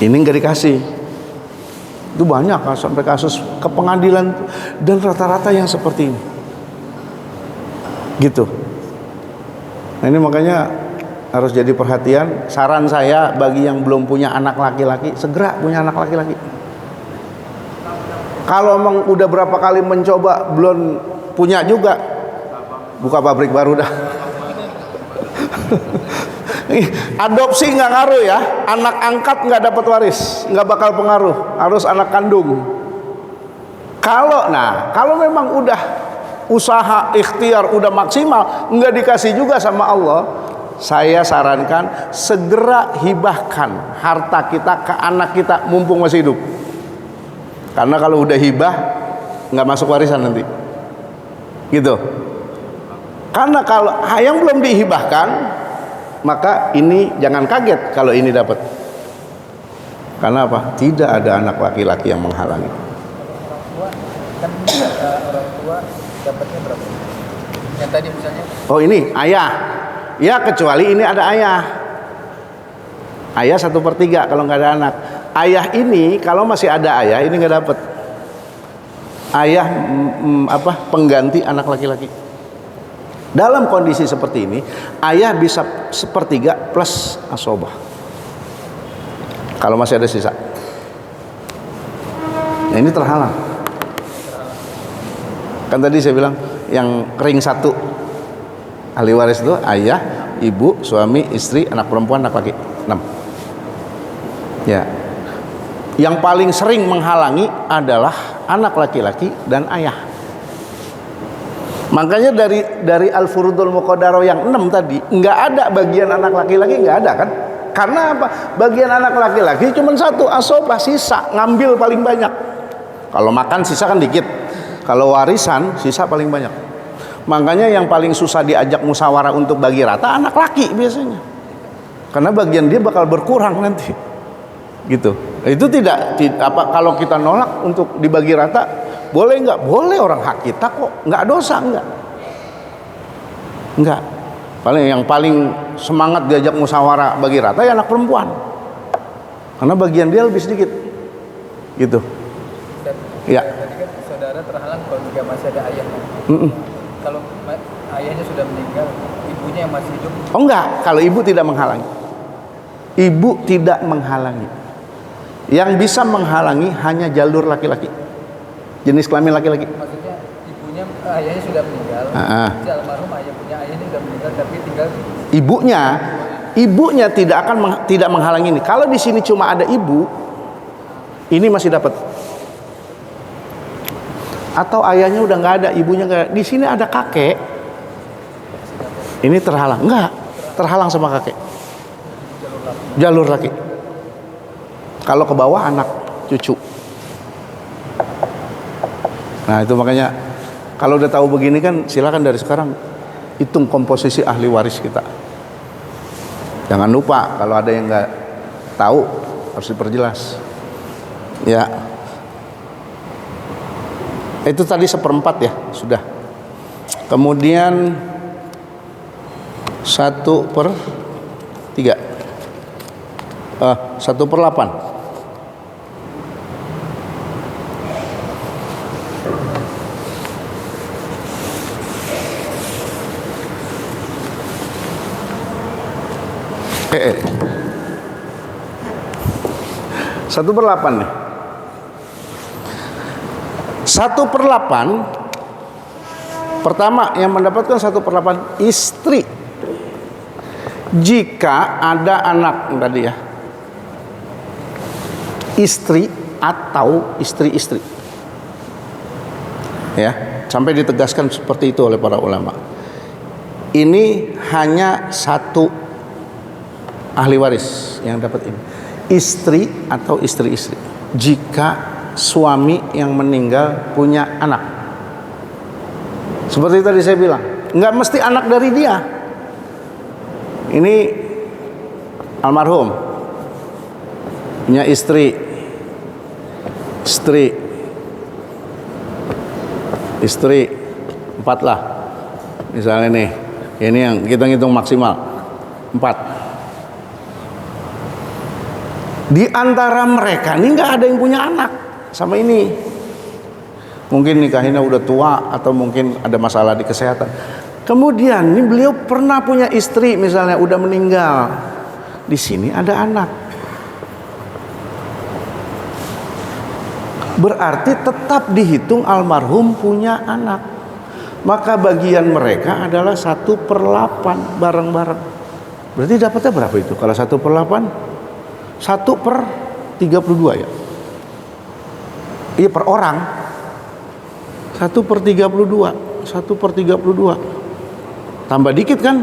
ini nggak dikasih. Itu banyak sampai kasus ke pengadilan, dan rata-rata yang seperti ini, gitu. Nah ini makanya harus jadi perhatian. Saran saya bagi yang belum punya anak laki-laki, segera punya anak laki-laki. Kalau emang udah berapa kali mencoba belum punya juga, buka pabrik baru dah. Adopsi nggak ngaruh ya, anak angkat nggak dapat waris, nggak bakal pengaruh, harus anak kandung. Kalau memang udah usaha ikhtiar udah maksimal, nggak dikasih juga sama Allah, saya sarankan segera hibahkan harta kita ke anak kita mumpung masih hidup. Karena kalau udah hibah nggak masuk warisan nanti, gitu. Karena kalau yang belum dihibahkan, maka ini jangan kaget kalau ini dapat. Karena apa? Tidak ada anak laki-laki yang menghalangi. Orang tua dapatnya berapa? Yang tadi misalnya? Oh ini ayah. Ya kecuali ini ada ayah. Ayah 1/3 kalau nggak ada anak. Ayah ini kalau masih ada ayah ini nggak dapat. Ayah pengganti anak laki-laki. Dalam kondisi seperti ini, ayah bisa 1/3 plus asobah. Kalau masih ada sisa. Nah ini terhalang. Kan tadi saya bilang yang ring 1 ahli waris itu ayah, ibu, suami, istri, anak perempuan, anak laki, 6. Ya. Yang paling sering menghalangi adalah anak laki-laki dan ayah. Makanya dari al-furudul muqaddarah yang 6 tadi, nggak ada bagian anak laki-laki, nggak ada kan? Karena apa? Bagian anak laki-laki cuma 1, asobah, sisa, ngambil paling banyak. Kalau makan sisa kan dikit. Kalau warisan sisa paling banyak. Makanya yang paling susah diajak musyawarah untuk bagi rata anak laki biasanya. Karena bagian dia bakal berkurang nanti. Gitu. Itu tidak kalau kita nolak untuk dibagi rata, boleh nggak? Boleh, orang hak kita kok, nggak dosa, nggak. Yang paling semangat diajak musyawarah bagi rata ya anak perempuan, karena bagian dia lebih sedikit, gitu. Ya. Tadi kan saudara terhalang kalau juga masih ada ayahnya. Kalau ayahnya sudah meninggal, ibunya yang masih hidup? Oh enggak, kalau ibu tidak menghalangi. Ibu tidak menghalangi. Yang bisa menghalangi hanya jalur laki-laki, jenis kelamin laki-laki. Maksudnya ayahnya sudah meninggal. Almarhum ayahnya sudah meninggal, tapi tinggal ibunya tidak menghalangi ini. Kalau di sini cuma ada ibu, ini masih dapat. Atau ayahnya udah nggak ada, ibunya nggak ada. Di sini ada kakek, ini terhalang. Enggak, terhalang sama kakek. Jalur laki. Kalau ke bawah anak, cucu. Nah itu makanya kalau udah tahu begini kan silakan dari sekarang hitung komposisi ahli waris kita. Jangan lupa kalau ada yang nggak tahu harus diperjelas. Ya. Itu tadi 1/4 ya, sudah. Kemudian 1/3. 1/8. Satu per 8 nih. 1/8. Pertama yang mendapatkan 1/8 istri. Jika ada anak tadi ya, istri atau istri-istri, ya, sampai ditegaskan seperti itu oleh para ulama. Ini hanya satu ahli waris yang dapat ini, istri atau istri-istri. Jika suami yang meninggal punya anak, seperti tadi saya bilang, nggak mesti anak dari dia. Ini almarhum punya istri 4 lah, misalnya nih, ini yang kita ngitung maksimal 4. Di antara mereka ini nggak ada yang punya anak sama ini. Mungkin nikahnya udah tua atau mungkin ada masalah di kesehatan. Kemudian ini beliau pernah punya istri misalnya udah meninggal. Di sini ada anak. Berarti tetap dihitung almarhum punya anak. Maka bagian mereka adalah 1/8 bareng-bareng. Berarti dapatnya berapa itu? Kalau 1/8, 1/32 ya. Iya, per orang 1/32. 1/32. Tambah dikit kan?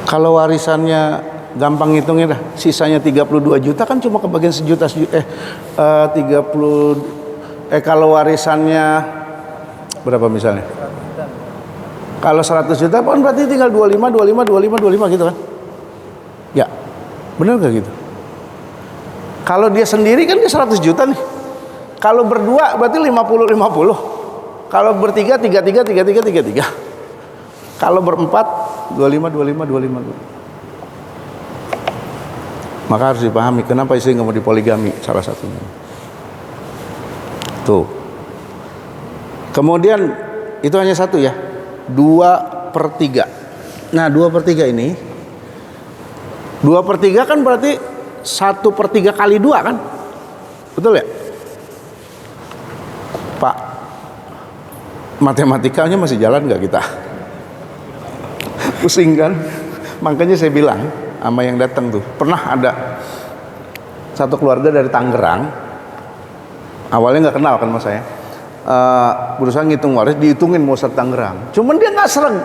Kalau warisannya gampang hitungnya dah, sisanya 32 juta kan cuma kebagian sejuta, 30. Kalau warisannya berapa misalnya? Kalau 100 juta kan berarti tinggal 25 gitu kan? Ya, benar gak gitu? Kalau dia sendiri kan dia 100 juta nih. Kalau berdua berarti 50. Kalau bertiga 33. Kalau berempat 25. Maka harus dipahami kenapa istri nggak mau dipoligami, salah satunya. Tuh. Kemudian itu hanya satu ya, 2/3. Nah 2/3 ini, 2/3 kan berarti 1/3 kali 2 kan, betul ya? Pak, matematikanya masih jalan nggak kita? Pusing kan? Makanya saya bilang sama yang datang tuh, pernah ada satu keluarga dari Tangerang, awalnya nggak kenal kan sama saya, berusaha ngitung waris, dihitungin mau Ustadz Tangerang, cuman dia nggak sereng,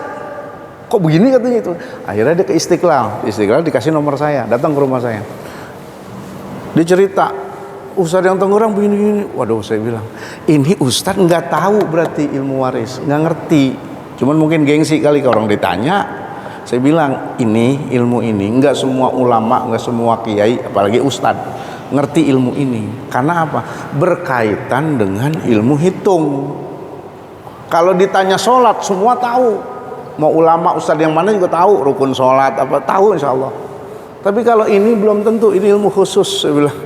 kok begini katanya itu. Akhirnya dia ke Istiqlal dikasih nomor saya, datang ke rumah saya, dia cerita, Ustadz yang Tangerang begini. Waduh, saya bilang, ini Ustadz nggak tahu berarti ilmu waris, nggak ngerti, cuman mungkin gengsi kali kalau orang ditanya. Saya bilang, ini ilmu ini nggak semua ulama, nggak semua kiai, apalagi ustadz ngerti ilmu ini. Karena apa? Berkaitan dengan ilmu hitung. Kalau ditanya sholat, semua tahu. Mau ulama, ustadz yang mana juga tahu rukun sholat apa, tahu insya Allah. Tapi kalau ini belum tentu, ini ilmu khusus, saya bilang.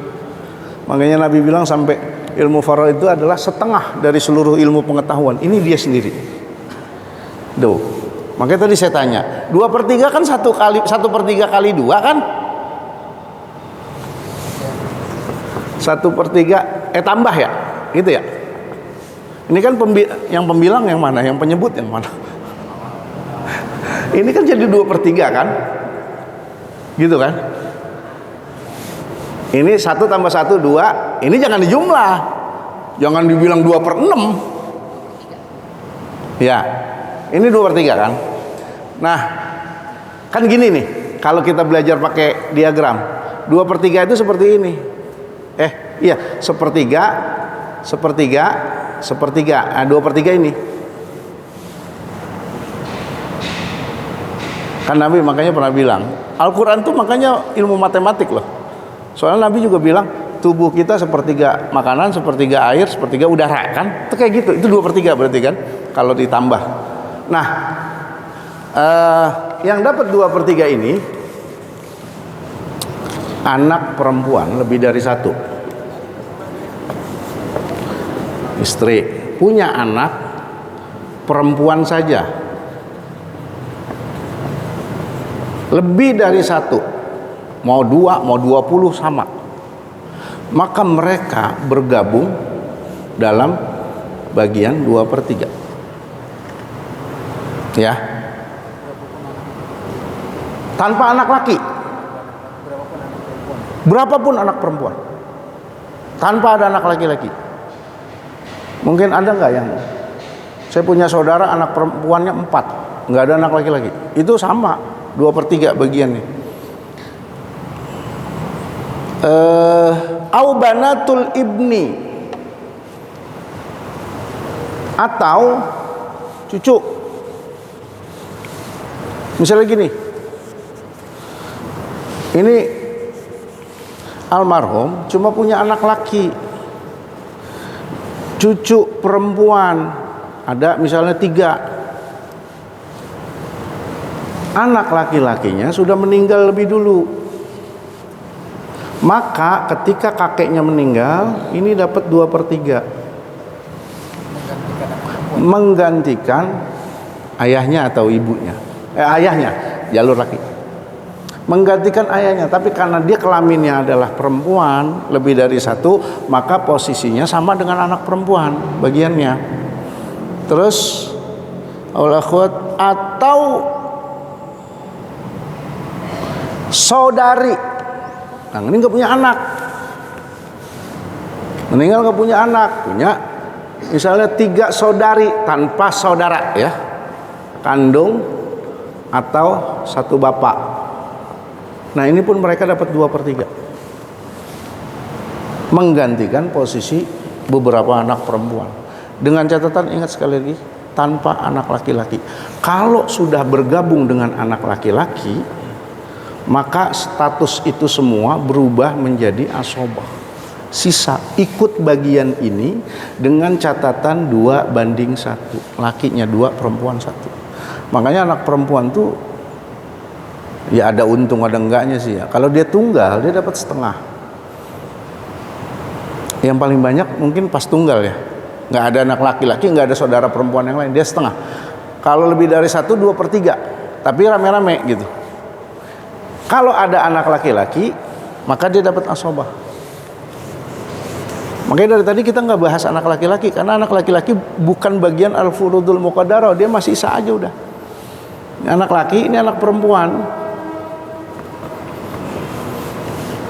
Makanya Nabi bilang sampai ilmu faraid itu adalah setengah dari seluruh ilmu pengetahuan. Ini dia sendiri. Duh. Makanya tadi saya tanya, 2/3 kan 1/3 kali 2 kan? 1/3 tambah ya, gitu ya. Ini kan yang pembilang yang mana, yang penyebut yang mana? Ini kan jadi 2/3 kan, gitu kan? Ini 1 tambah 1 2. Ini jangan dijumlah, jangan dibilang 2/6. Ya. Ini 2/3 kan. Nah, kan gini nih, kalau kita belajar pakai diagram, 2/3 itu seperti ini. Iya, sepertiga. Nah, 2/3 ini. Kan Nabi makanya pernah bilang, Al-Quran tuh makanya ilmu matematik loh. Soalnya Nabi juga bilang, tubuh kita sepertiga makanan, sepertiga air, sepertiga udara, kan? Itu kayak gitu, itu 2/3 berarti kan, kalau ditambah. Nah, yang dapat 2/3 ini anak perempuan lebih dari 1. Istri punya anak perempuan saja lebih dari 1, mau 2 mau 20 sama, maka mereka bergabung dalam bagian 2/3 ya, tanpa anak laki. Berapapun anak perempuan, tanpa ada anak laki-laki. Mungkin ada nggak yang saya punya saudara anak perempuannya 4, nggak ada anak laki-laki, itu sama 2/3 bagiannya. Au banatul ibni, atau cucu. Misalnya gini, ini almarhum cuma punya anak laki, cucu perempuan ada misalnya 3, anak laki-lakinya sudah meninggal lebih dulu, maka ketika kakeknya meninggal ini dapat 2/3, menggantikan ayahnya atau ibunya, ayahnya jalur laki, menggantikan ayahnya. Tapi karena dia kelaminnya adalah perempuan lebih dari 1, maka posisinya sama dengan anak perempuan bagiannya. Terus atau saudari, nah ini nggak punya anak, meninggal nggak punya anak, punya misalnya 3 saudari tanpa saudara ya, kandung atau 1 bapak. Nah ini pun mereka dapat 2/3, menggantikan posisi beberapa anak perempuan. Dengan catatan, ingat sekali lagi, tanpa anak laki-laki. Kalau sudah bergabung dengan anak laki-laki, maka status itu semua berubah menjadi asobah. Sisa ikut bagian ini dengan catatan 2/1, lakinya 2, perempuan 1. Makanya anak perempuan tuh ya ada untung ada enggaknya sih ya. Kalau dia tunggal dia dapat setengah. Yang paling banyak mungkin pas tunggal ya, nggak ada anak laki-laki, nggak ada saudara perempuan yang lain, dia setengah. Kalau lebih dari 1, 2/3, tapi rame-rame gitu. Kalau ada anak laki-laki, maka dia dapat asobah. Makanya dari tadi kita nggak bahas anak laki-laki, karena anak laki-laki bukan bagian al-furudul muqaddarah, dia masih sisa aja udah. Ini anak laki, ini anak perempuan.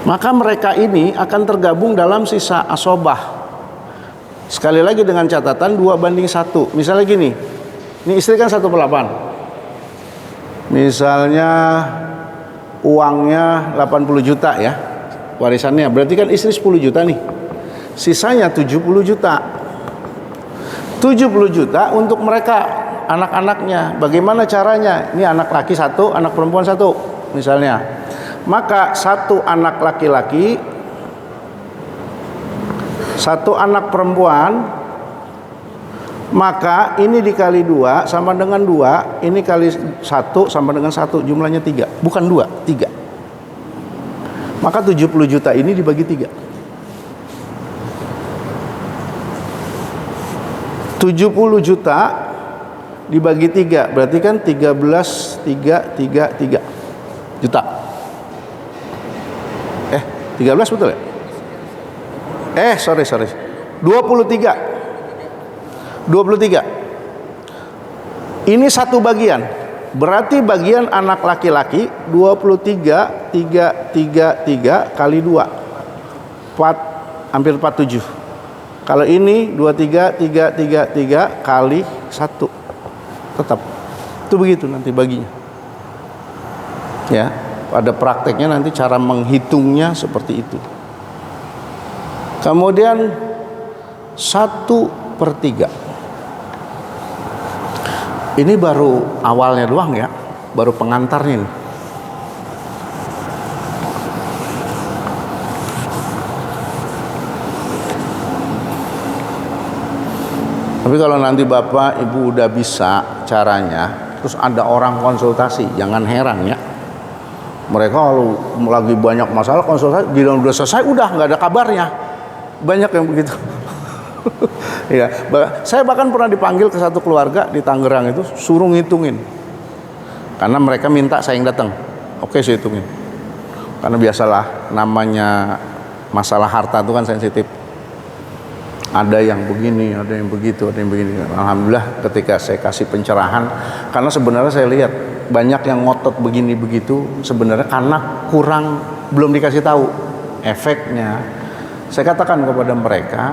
Maka mereka ini akan tergabung dalam sisa asobah. Sekali lagi dengan catatan 2/1. Misalnya gini, ini istri kan 1/8. Misalnya uangnya 80 juta ya, warisannya, berarti kan istri 10 juta nih, sisanya 70 juta. 70 juta untuk mereka, anak-anaknya. Bagaimana caranya? Ini anak laki 1, anak perempuan 1 misalnya. Maka 1 anak laki-laki, 1 anak perempuan, maka ini dikali 2 sama dengan 2, ini kali 1 sama dengan 1, jumlahnya 3, bukan 2, 3. Maka 70 juta ini dibagi 3. 70 juta dibagi 3 berarti kan 13,333 juta. 13 betul ya? Sorry 23. Ini 1 bagian, berarti bagian anak laki-laki 23,333 kali 2, 4, hampir 47. Kalau ini 23,333 kali 1, tetap itu begitu nanti baginya ya. Pada prakteknya nanti cara menghitungnya seperti itu. Kemudian 1/3. Ini baru awalnya doang ya. baru pengantarnya nih. Tapi kalau nanti Bapak Ibu udah bisa caranya, terus ada orang konsultasi, jangan heran ya. Mereka kalau lagi banyak masalah konsultasi, bilang udah selesai, udah nggak ada kabarnya. Banyak yang begitu. Ya, saya bahkan pernah dipanggil ke satu keluarga di Tangerang itu, suruh ngitungin. Karena mereka minta saya yang datang. Oke, saya hitungin. Karena biasalah namanya masalah harta itu kan sensitif. Ada yang begini, ada yang begitu, ada yang begini. Alhamdulillah ketika saya kasih pencerahan, karena sebenarnya saya lihat banyak yang ngotot begini begitu, sebenarnya karena belum dikasih tahu efeknya. Saya katakan kepada mereka,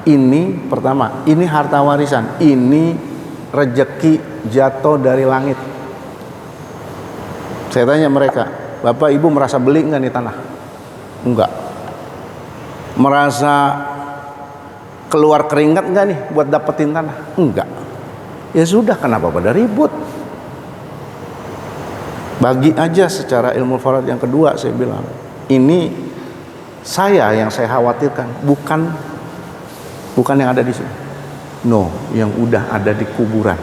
ini pertama, ini harta warisan, ini rejeki jatuh dari langit. Saya tanya mereka, Bapak Ibu merasa beli nggak nih tanah? Enggak. Merasa keluar keringat nggak nih buat dapetin tanah? Enggak. Ya sudah, kenapa pada ribut? Bagi aja secara ilmu farad. Yang kedua saya bilang, ini yang saya khawatirkan bukan yang ada di sini. No, yang udah ada di kuburan,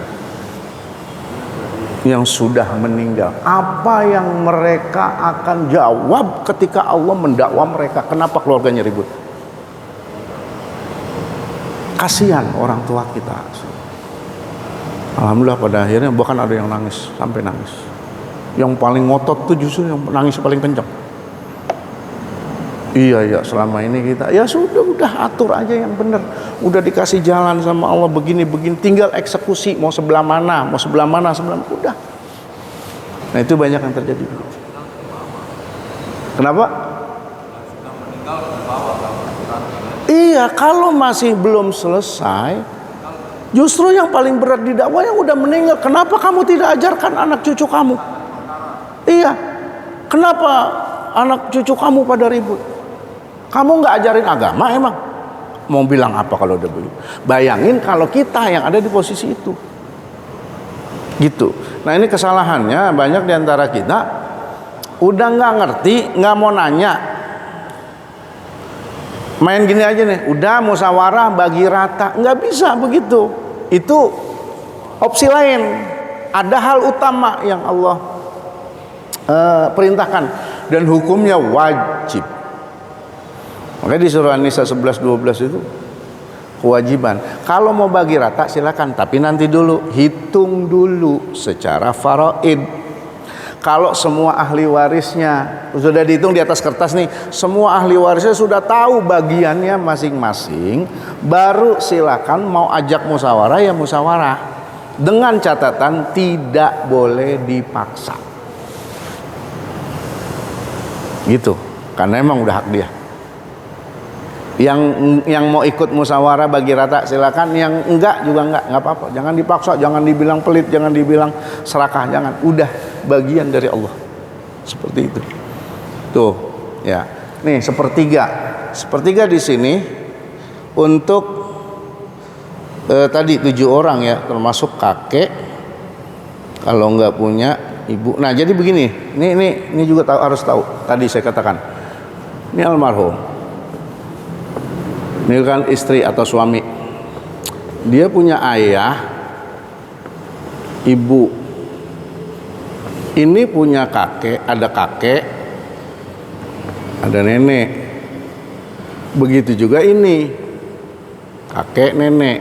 yang sudah meninggal. Apa yang mereka akan jawab ketika Allah mendakwa mereka? Kenapa keluarganya ribut? Kasihan orang tua kita. Alhamdulillah pada akhirnya bahkan ada yang nangis, sampai nangis. Yang paling ngotot tuh justru yang nangis paling kencang. Iya selama ini kita ya sudah atur aja yang benar. Udah dikasih jalan sama Allah begini, tinggal eksekusi mau sebelah mana, udah. Nah itu banyak yang terjadi. Kenapa? Iya, kalau masih belum selesai, justru yang paling berat didakwah yang udah meninggal. Kenapa kamu tidak ajarkan anak cucu kamu? Iya, kenapa anak cucu kamu pada ribut? Kamu nggak ajarin agama emang? Mau bilang apa kalau udah begitu? Bayangin kalau kita yang ada di posisi itu, gitu. Nah ini kesalahannya banyak diantara kita udah nggak ngerti, nggak mau nanya. Main gini aja nih, udah musyawarah bagi rata, nggak bisa begitu. Itu opsi lain. Ada hal utama yang Allah perintahkan dan hukumnya wajib. Makanya di surah An-Nisa 11-12 itu kewajiban. Kalau mau bagi rata silakan, tapi nanti dulu hitung dulu secara faraid. Kalau semua ahli warisnya sudah dihitung di atas kertas nih, semua ahli warisnya sudah tahu bagiannya masing-masing, baru silakan mau ajak musyawarah ya musyawarah, dengan catatan tidak boleh dipaksa. Gitu, karena emang udah hak dia. Yang mau ikut musyawarah bagi rata silakan, yang enggak juga enggak apa-apa. Jangan dipaksa, jangan dibilang pelit, jangan dibilang serakah, jangan. Udah bagian dari Allah. Seperti itu. Tuh, ya. Nih sepertiga di sini untuk tadi 7 orang ya, termasuk kakek. Kalau enggak punya ibu. Nah, jadi begini. Ini juga harus tahu. Tadi saya katakan. Ini almarhum. Ini kan istri atau suami, dia punya ayah, ibu, ini punya kakek, ada nenek, begitu juga ini kakek nenek.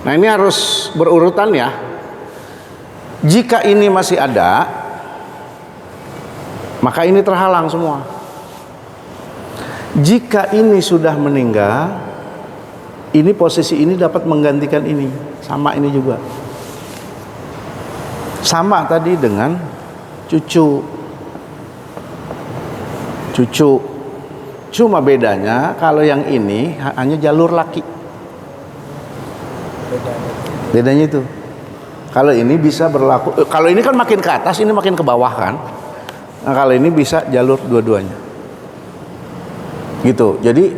Nah ini harus berurutan ya. Jika ini masih ada, maka ini terhalang semua. Jika ini sudah meninggal, ini posisi ini dapat menggantikan ini, sama ini juga. Sama tadi dengan cucu. Cuma bedanya kalau yang ini hanya jalur laki. Bedanya itu. Kalau ini bisa berlaku, kalau ini kan makin ke atas, ini makin ke bawah kan. Nah, kalau ini bisa jalur dua-duanya. Gitu. Jadi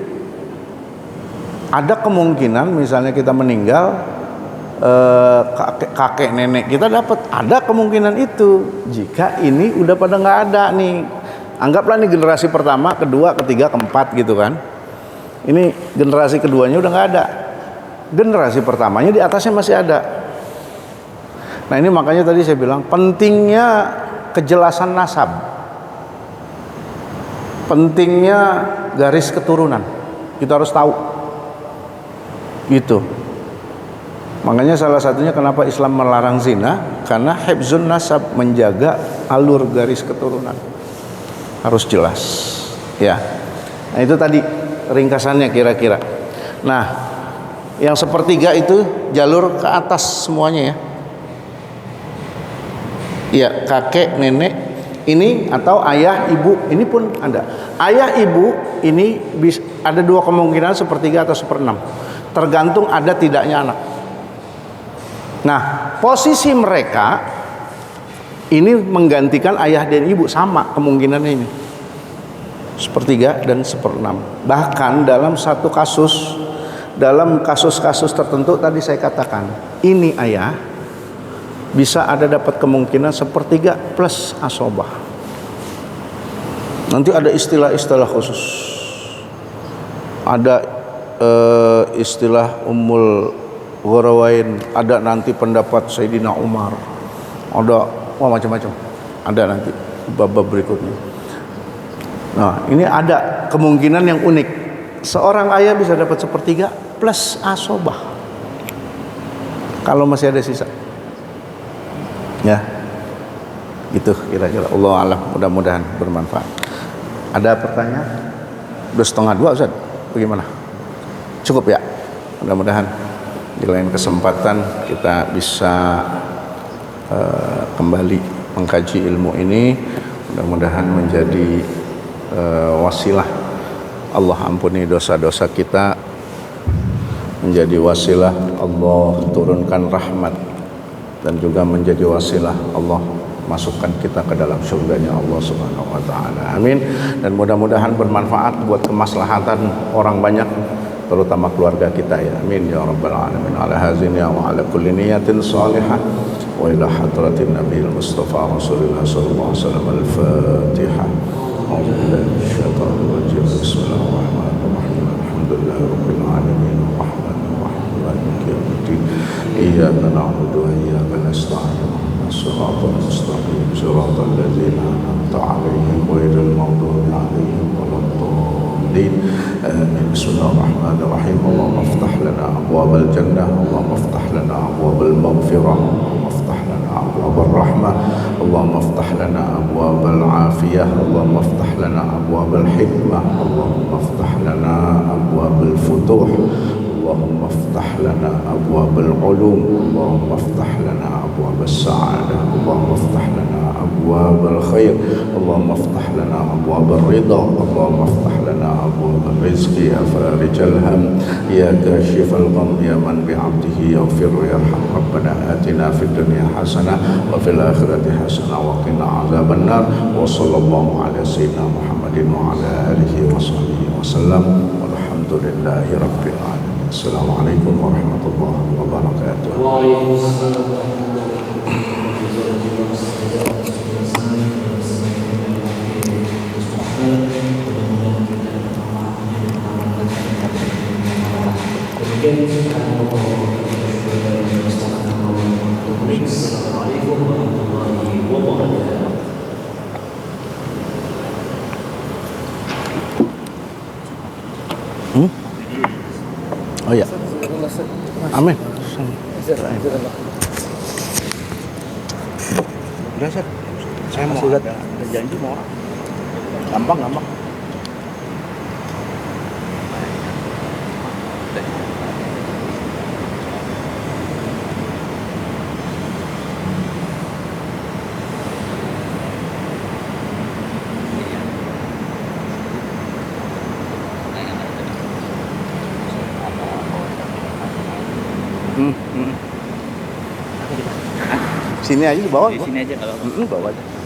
ada kemungkinan misalnya kita meninggal, kakek nenek kita dapat. Ada kemungkinan itu jika ini udah pada nggak ada nih. Anggaplah nih generasi pertama, kedua, ketiga, keempat gitu kan. Ini generasi keduanya udah nggak ada. Generasi pertamanya di atasnya masih ada. Nah ini makanya tadi saya bilang pentingnya kejelasan nasab, pentingnya garis keturunan. Kita harus tahu gitu. Makanya salah satunya kenapa Islam melarang zina, karena hifzun nasab, menjaga alur garis keturunan harus jelas ya. Nah itu tadi ringkasannya kira-kira. Nah yang sepertiga itu jalur ke atas semuanya ya. Ya kakek nenek ini atau ayah ibu ini pun ada. Ayah ibu ini ada dua kemungkinan, sepertiga atau seperenam, tergantung ada tidaknya anak. Nah posisi mereka ini menggantikan ayah dan ibu, sama kemungkinannya ini, sepertiga dan seperenam. Bahkan dalam satu kasus, dalam kasus-kasus tertentu tadi saya katakan ini ayah bisa ada dapat kemungkinan sepertiga plus asobah. Nanti ada istilah-istilah khusus, ada istilah Ummul Gharawain, ada nanti pendapat Sayyidina Umar, ada macam-macam, ada nanti bab-bab berikutnya. Nah ini ada kemungkinan yang unik, seorang ayah bisa dapat sepertiga plus asobah kalau masih ada sisa. Ya, gitu kira-kira. Allah alam, mudah-mudahan bermanfaat. Ada pertanyaan? Udah 1:30 Ustaz, bagaimana? Cukup ya? Mudah-mudahan di lain kesempatan kita bisa kembali mengkaji ilmu ini. Mudah-mudahan menjadi wasilah Allah ampuni dosa-dosa kita, menjadi wasilah Allah turunkan rahmat, dan juga menjadi wasilah Allah masukkan kita ke dalam surganya Allah Subhanahu wa taala. Amin. Dan mudah-mudahan bermanfaat buat kemaslahatan orang banyak, terutama keluarga kita ya. Amin ya rabbal alamin. Ala hazina wa ala kulli niyatin salihah wa ila hadratin nabiyil mustafa rasulillah sallallahu alaihi wasallam. Al-Fatihah. A'udzu billahi minasyaitonir rajim. Bismillahirrahmanirrahim. Alhamdulillahirabbil alamin. Maliki yaumiddin. Iyyaka na'budu wa iyyaka nasta'in. Shiratal mustaqim. Shiratal ladzina an'amta 'alaihim ghairil maghdubi 'alaihim waladdallin. Amin. Bismillahirrahmanirrahim. Allahumma iftah lana abwabal jannah, Allahumma iftah lana abwabal maghfirah, Allahumma iftah lana abwabal rahmah, Allahumma iftah lana abwabal afiyah, Allahumma iftah lana abwabal hikmah, Allahumma iftah lana abwabal futuh, Allahumma iftah lana abwabal ulum, Allahumma iftah lana abwabal sa'adah, Allahumma iftah lana abwabal khair, Allahumma iftah lana abwabal ridha, Allahumma iftah lana abwabal rizqi ya farijal ham ya kashifal gham ya man bi'abdihi yaghfir yarham. Rabbana atina fid dunya hasanah wa fil akhirati hasanah wa qina azaban nar. Wa sallallahu ala sayyidina Muhammadin wa ala alihi wa sahbihi wa sallam. Walhamdulillahi rabbil alamin. Assalamualaikum warahmatullahi wabarakatuh. Oh ya. Amin. Udah Ustaz. Saya mau ada janji mau. Gampang. Sini aja di bawah. Di sini aja kalau. Bawa aja.